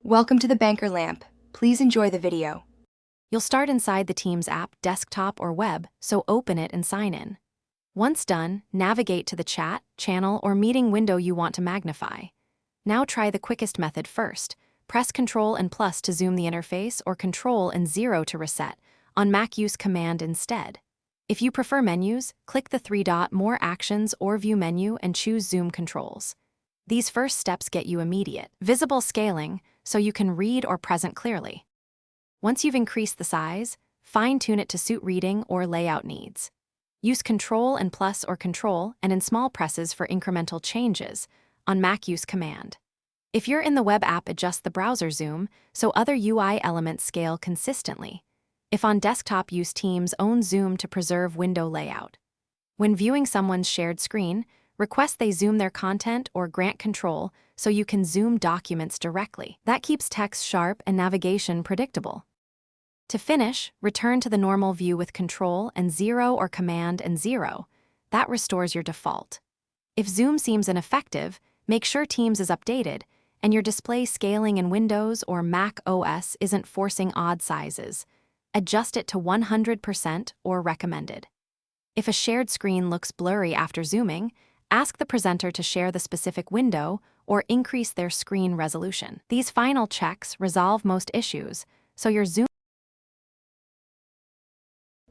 Welcome to the Banker Lamp. Please enjoy the video. You'll start inside the Teams app, desktop or web, so open it and sign in. Once done, navigate to the chat, channel, or meeting window you want to magnify. Now try the quickest method first. Press Ctrl and plus to zoom the interface or Ctrl and 0 to reset. On Mac, use Command instead. If you prefer menus, click the three-dot More Actions or View menu and choose Zoom Controls. These first steps get you immediate, visible scaling so you can read or present clearly. Once you've increased the size, fine-tune it to suit reading or layout needs. Use Ctrl and plus or Control and in small presses for incremental changes. On Mac, use Command. If you're in the web app, adjust the browser zoom so other UI elements scale consistently. If on desktop, use Teams' own zoom to preserve window layout. When viewing someone's shared screen, request they zoom their content or grant control so you can zoom documents directly. That keeps text sharp and navigation predictable. To finish, return to the normal view with Ctrl and 0 or Command and 0. That restores your default. If zoom seems ineffective, make sure Teams is updated and your display scaling in Windows or Mac OS isn't forcing odd sizes. Adjust it to 100% or recommended. If a shared screen looks blurry after zooming, ask the presenter to share the specific window or increase their screen resolution. These final checks resolve most issues, so your zoom.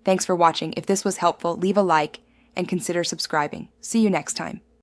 Thanks for watching. If this was helpful, leave a like and consider subscribing. See you next time.